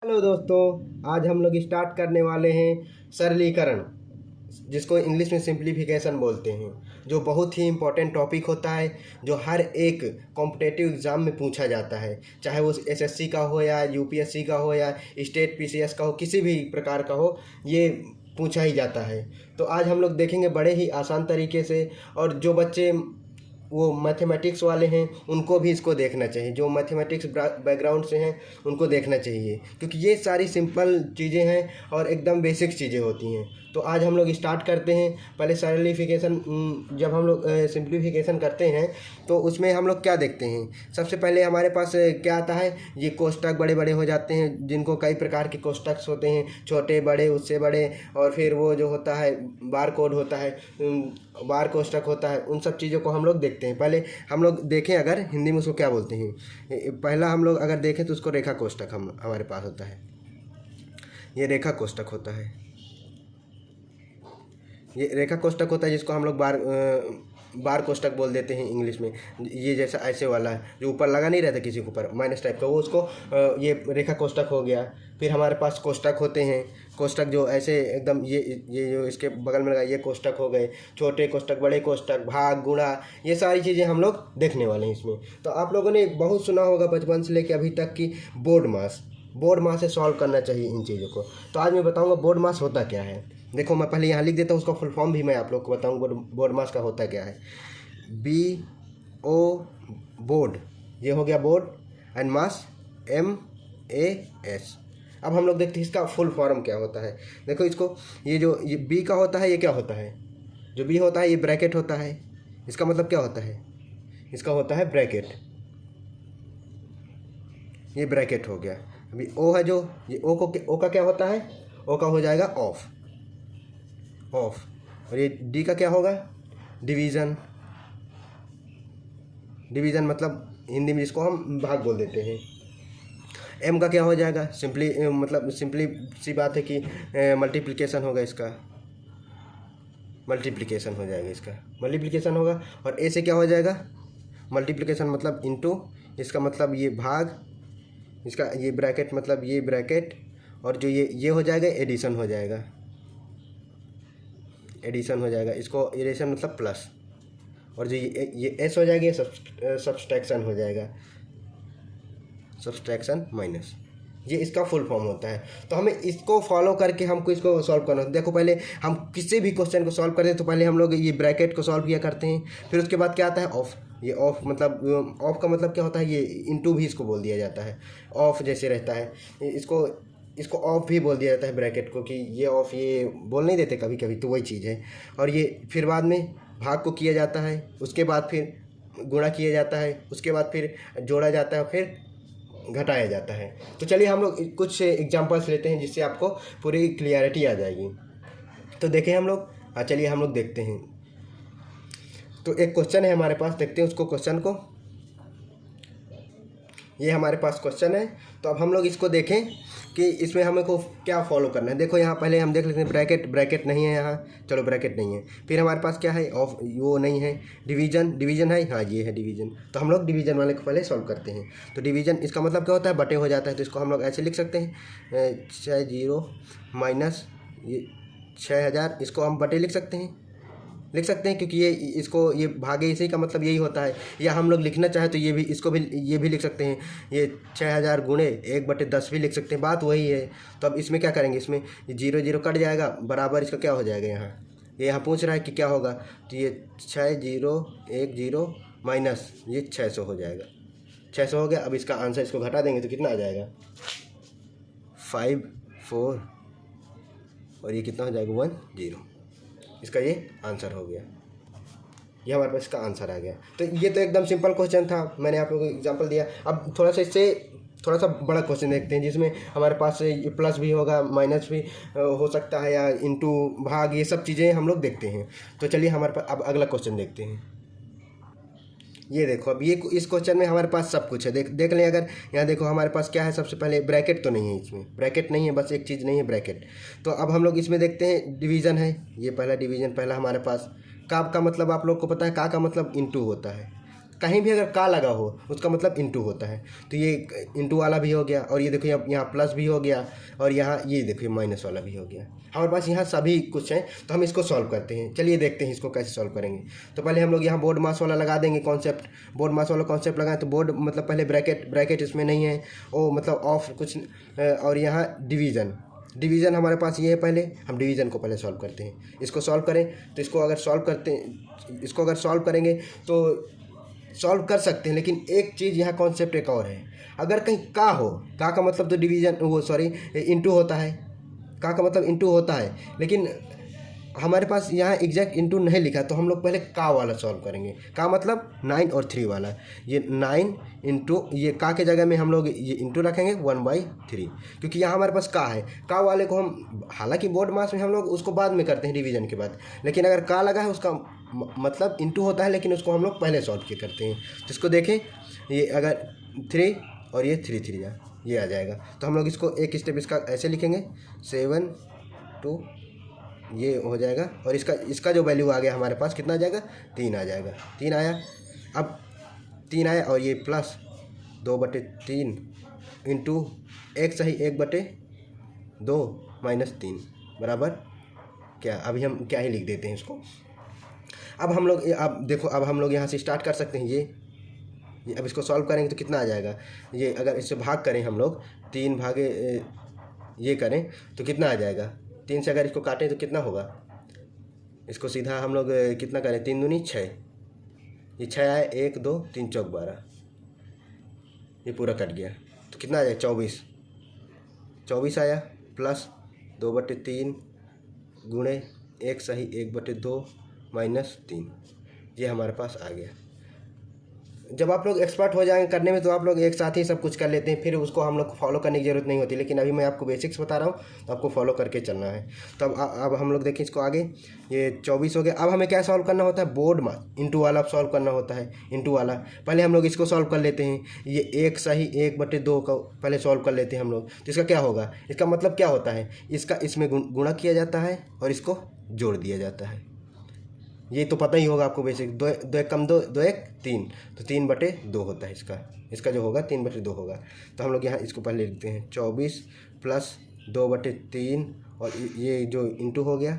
Hello दोस्तों, आज हम लोग स्टार्ट करने वाले हैं सरलीकरण, जिसको इंग्लिश में सिंप्लीफिकेशन बोलते हैं, जो बहुत ही इम्पोर्टेंट टॉपिक होता है, जो हर एक कॉम्पिटेटिव एग्ज़ाम में पूछा जाता है, चाहे वो एसएससी का हो या यूपीएससी का हो या स्टेट पीसीएस का हो, किसी भी प्रकार का हो, ये पूछा ही जाता है। तो आज हम लोग देखेंगे बड़े ही आसान तरीके से, और जो बच्चे वो मैथमेटिक्स वाले हैं उनको भी इसको देखना चाहिए, जो मैथमेटिक्स बैकग्राउंड से हैं उनको देखना चाहिए, क्योंकि ये सारी सिंपल चीज़ें हैं और एकदम बेसिक चीज़ें होती हैं। तो आज हम लोग स्टार्ट करते हैं। पहले सरलीफिकेशन, जब हम लोग सिंप्लीफिकेशन करते हैं तो उसमें हम लोग क्या देखते हैं, सबसे पहले हमारे पास क्या आता है, ये कोष्टक बड़े बड़े हो जाते हैं, जिनको कई प्रकार के कोष्टक होते हैं, छोटे बड़े उससे बड़े, और फिर वो जो होता है बार कोड होता है, बार कोष्टक होता है, उन सब चीज़ों को हम लोग देखते हैं। पहले हम लोग देखें, अगर हिंदी में उसको क्या बोलते हैं, पहला हम लोग अगर देखें तो उसको रेखा कोष्टक हमारे पास होता है, ये रेखा कोष्टक होता है, ये रेखा कोष्टक होता है, जिसको हम लोग बार कोष्टक बोल देते हैं इंग्लिश में। ये जैसा ऐसे वाला है जो ऊपर लगा नहीं रहता किसी के ऊपर, माइनस टाइप का, वो उसको ये रेखा कोष्टक हो गया। फिर हमारे पास कोष्टक होते हैं, कोष्टक जो ऐसे एकदम ये जो इसके बगल में लगा, ये कोष्टक हो गए, छोटे कोष्टक, बड़े कोष्टक, भाग, गुणा, ये सारी चीज़ें हम लोग देखने वाले हैं इसमें। तो आप लोगों ने बहुत सुना होगा बचपन से लेकर अभी तक की बोर्ड मास से सॉल्व करना चाहिए इन चीज़ों को। तो आज मैं बताऊँगा बोर्ड मास होता क्या है। देखो, मैं पहले यहाँ लिख देता हूँ, उसका फुल फॉर्म भी मैं आप लोग को बताऊँगा बोर्ड मास का होता क्या है। BO बोर्ड, ये हो गया बोर्ड, एंड मास MAS। अब हम लोग देखते हैं इसका फुल फॉर्म क्या होता है। देखो इसको, ये B का होता है, ये क्या होता है, जो B होता है ये ब्रैकेट होता है, इसका मतलब क्या होता है, इसका होता है ब्रैकेट, ये ब्रैकेट हो गया। अभी O है, जो ये O का क्या होता है, O का हो जाएगा ऑफ, और ये D का क्या होगा, डिवीज़न मतलब हिंदी में जिसको हम भाग बोल देते हैं। M का क्या हो जाएगा, सिंपली सी बात है कि मल्टीप्लिकेशन होगा, इसका मल्टीप्लिकेशन हो जाएगा, इसका मल्टीप्लिकेशन होगा। और A से क्या हो जाएगा, मल्टीप्लिकेशन मतलब इनटू, इसका मतलब ये भाग, इसका ये ब्रैकेट मतलब ये ब्रैकेट, और जो ये हो जाएगा एडिशन हो जाएगा, इसको एडिशन मतलब प्लस, और जो ये S हो जाएगा, ये सब्सट्रैक्शन हो जाएगा, सब्सट्रैक्शन माइनस, ये इसका फुल फॉर्म होता है। तो हमें इसको फॉलो करके हमको इसको सॉल्व करना है। देखो, पहले हम किसी भी क्वेश्चन को सॉल्व करते हैं तो पहले हम लोग ये ब्रैकेट को सॉल्व किया करते हैं, फिर उसके बाद क्या आता है ऑफ। ये ऑफ मतलब, ऑफ का मतलब क्या होता है, ये इनटू भी इसको बोल दिया जाता है, ऑफ जैसे रहता है, इसको ऑफ भी बोल दिया जाता है ब्रैकेट को, कि ये ऑफ, ये बोल नहीं देते कभी कभी, तो वही चीज़ है। और ये फिर बाद में भाग को किया जाता है, उसके बाद फिर गुणा किया जाता है, उसके बाद फिर जोड़ा जाता है, फिर घटाया जाता है। तो चलिए हम लोग कुछ एग्जांपल्स लेते हैं जिससे आपको पूरी क्लियरिटी आ जाएगी। तो देखें हम लोग, चलिए हम लोग देखते हैं। तो एक क्वेश्चन है हमारे पास, देखते हैं उसको, क्वेश्चन को। ये हमारे पास क्वेश्चन है, तो अब हम लोग इसको देखें कि इसमें हमें को क्या फॉलो करना है। देखो यहाँ पहले हम देख लेते हैं, ब्रैकेट नहीं है यहाँ, चलो ब्रैकेट नहीं है। फिर हमारे पास क्या है, ऑफ, वो नहीं है। डिवीजन है, हाँ ये है डिवीजन। तो हम लोग डिवीजन वाले को पहले सॉल्व करते हैं। तो डिवीजन, इसका मतलब क्या होता है, बटे हो जाता है, तो इसको हम लोग ऐसे लिख सकते हैं, 60 माइनस ये 6000, इसको हम बटे लिख सकते हैं, क्योंकि ये भागे इसी का मतलब यही होता है। या हम लोग लिखना चाहे तो ये भी लिख सकते हैं, ये 6000 गुणे 1/10 भी लिख सकते हैं, बात वही है। तो अब इसमें क्या करेंगे, इसमें 0 कट जाएगा, बराबर इसका क्या हो जाएगा, यहाँ पूछ रहा है कि क्या होगा, तो ये 6010 माइनस ये 600 हो जाएगा, 600 हो गया। अब इसका आंसर, इसको घटा देंगे तो कितना आ जाएगा, 54, और ये कितना हो जाएगा, 10। इसका ये आंसर हो गया, ये हमारे पास इसका आंसर आ गया। तो ये तो एकदम सिंपल क्वेश्चन था, मैंने आप लोगों को एग्जांपल दिया। अब थोड़ा सा बड़ा क्वेश्चन देखते हैं, जिसमें हमारे पास ये प्लस भी होगा, माइनस भी हो सकता है, या इनटू, भाग, ये सब चीज़ें हम लोग देखते हैं। तो चलिए हमारे पास अब अगला क्वेश्चन देखते हैं। ये देखो, अब ये इस क्वेश्चन में हमारे पास सब कुछ है, देख लें। अगर यहाँ देखो हमारे पास क्या है, सबसे पहले ब्रैकेट तो नहीं है, इसमें ब्रैकेट नहीं है, बस एक चीज़ नहीं है, ब्रैकेट। तो अब हम लोग इसमें देखते हैं, डिवीज़न है, ये पहला डिवीज़न, पहला हमारे पास का मतलब आप लोग को पता है, का मतलब इनटू होता है, कहीं भी अगर का लगा हो उसका मतलब इंटू होता है। तो ये इंटू वाला भी हो गया, और ये देखो यहाँ प्लस भी हो गया, और यहाँ ये देखो माइनस वाला भी हो गया। हमारे पास यहाँ सभी कुछ हैं, तो हम इसको सॉल्व करते हैं। चलिए देखते हैं इसको कैसे सॉल्व करेंगे। तो पहले हम लोग यहाँ बोर्ड मास वाला लगा देंगे कॉन्सेप्ट। बोर्ड मास वाला कॉन्सेप्ट लगाएं तो बोर्ड मतलब पहले ब्रैकेट इसमें नहीं है, वो मतलब ऑफ कुछ, और यहाँ डिवीज़न हमारे पास ये है। पहले हम डिवीज़न को पहले सॉल्व करते हैं। इसको सॉल्व करें तो इसको अगर सॉल्व करेंगे तो सॉल्व कर सकते हैं, लेकिन एक चीज़ यहाँ कॉन्सेप्ट एक और है। अगर कहीं का हो, का मतलब तो इंटू होता है, का मतलब इंटू होता है, लेकिन हमारे पास यहाँ एग्जैक्ट इंटू नहीं लिखा, तो हम लोग पहले का वाला सॉल्व करेंगे। का मतलब 9 और 3 वाला। ये 9 इंटू, ये का के जगह में हम लोग ये इंटू रखेंगे 1/3, क्योंकि यहाँ हमारे पास का है। का वाले को हम, हालांकि बोर्ड मास में हम लोग उसको बाद में करते हैं डिवीजन के बाद, लेकिन अगर का लगा है उसका मतलब इंटू होता है, लेकिन उसको हम लोग पहले सॉल्व किए करते हैं। तो इसको देखें, ये अगर 3 और ये 3 ये आ जाएगा, तो हम लोग इसको एक स्टेप इसका ऐसे लिखेंगे 7 2 ये हो जाएगा, और इसका जो वैल्यू आ गया हमारे पास कितना आ जाएगा, 3 आ जाएगा। 3 आया, अब 3 आया, और ये प्लस 2/3 इंटू 1/2 माइनस 3 बराबर क्या, अभी हम क्या ही लिख देते हैं इसको। अब हम लोग, अब देखो, अब हम लोग यहाँ से स्टार्ट कर सकते हैं। ये अब इसको सॉल्व करेंगे तो कितना आ जाएगा, ये अगर इससे भाग करें हम लोग 3 भागे ये करें तो कितना आ जाएगा, 3 से अगर इसको काटें तो कितना होगा, इसको सीधा हम लोग कितना करें, 3 दूनी 6, ये 6 आया, 1 2 3 चौक 12, ये पूरा कट गया, तो कितना आ जाएगा 24 आया, प्लस 2/3 गुणे 1/2 माइनस 3, ये हमारे पास आ गया। जब आप लोग एक्सपर्ट हो जाएंगे करने में तो आप लोग एक साथ ही सब कुछ कर लेते हैं, फिर उसको हम लोग फॉलो करने की ज़रूरत नहीं होती, लेकिन अभी मैं आपको बेसिक्स बता रहा हूँ तो आपको फॉलो करके चलना है। तो अब हम लोग देखें इसको आगे, ये 24 हो गया। अब हमें क्या सॉल्व करना होता है, बोर्ड मास इंटू वाला सॉल्व करना होता है, इंटू वाला। पहले हम लोग इसको सॉल्व कर लेते हैं, ये 1/2 को पहले सॉल्व कर लेते हैं हम लोग। तो इसका क्या होगा, इसका मतलब क्या होता है, इसका इसमें गुणा किया जाता है और इसको जोड़ दिया जाता है। ये तो पता ही होगा आपको बेसिक, 2 1 कम 2 2 1 3, तो 3/2 होता है इसका जो होगा 3/2 होगा। तो हम लोग यहाँ इसको पहले लिखते हैं 24 प्लस 2/3, और ये जो इंटू हो गया,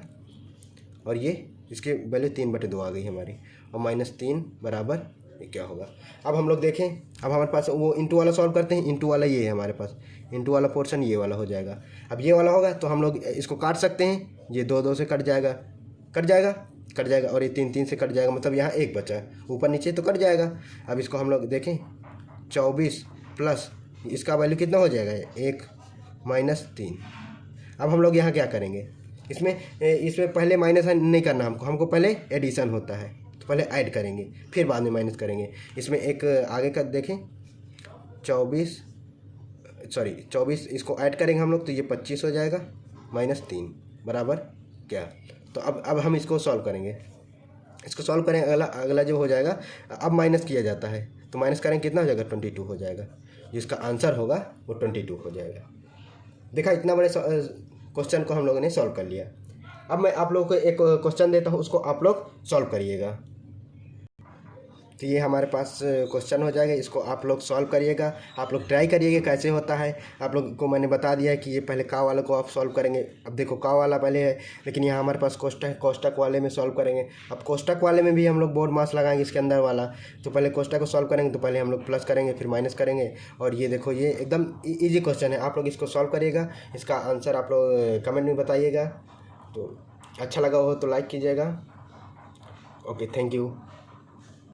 और ये इसके वैल्यू 3/2 आ गई हमारी, और माइनस 3 बराबर ये क्या होगा। अब हम लोग देखें, अब हमारे पास वो इंटू वाला सॉल्व करते हैं। इंटू वाला ये है हमारे पास, इंटू वाला पोर्शन ये वाला हो जाएगा। अब ये वाला होगा तो हम लोग इसको काट सकते हैं, ये 2 2 से कट जाएगा, और ये 3 3 से कट जाएगा, मतलब यहाँ 1 बचा, ऊपर नीचे तो कट जाएगा। अब इसको हम लोग देखें, 24 प्लस इसका वैल्यू कितना हो जाएगा, 1 माइनस 3। अब हम लोग यहाँ क्या करेंगे, इसमें पहले माइनस नहीं करना हमको पहले एडिशन होता है, तो पहले ऐड करेंगे फिर बाद में माइनस करेंगे। इसमें एक आगे का देखें, 24 इसको ऐड करेंगे हम लोग, तो ये 25 हो जाएगा माइनस 3 बराबर क्या। तो अब हम इसको सॉल्व करेंगे, अगला जो हो जाएगा, अब माइनस किया जाता है, तो माइनस करेंगे कितना हो जाएगा, 22 हो जाएगा। जिसका आंसर होगा वो 22 हो जाएगा। देखा, इतना बड़े क्वेश्चन को हम लोगों ने सॉल्व कर लिया। अब मैं आप लोगों को एक क्वेश्चन देता हूँ, उसको आप लोग सॉल्व करिएगा। तो ये हमारे पास क्वेश्चन हो जाएगा, इसको आप लोग सॉल्व करिएगा, आप लोग ट्राई करिएगा कैसे होता है। आप लोग को मैंने बता दिया है कि ये पहले का वाले को आप सॉल्व करेंगे। अब देखो, का वाला पहले है, लेकिन यहाँ हमारे पास कोष्टक वाले में सॉल्व करेंगे। अब कोष्टक वाले में भी हम लोग बोर्ड मास लगाएंगे इसके अंदर वाला। तो पहले कोष्टक को सॉल्व करेंगे, तो पहले हम लोग प्लस करेंगे फिर माइनस करेंगे। और ये देखो, ये एकदम ईजी क्वेश्चन है, आप लोग इसको सॉल्व करिएगा। इसका आंसर आप लोग कमेंट में बताइएगा। तो अच्छा लगा हो तो लाइक कीजिएगा। Okay, thank you.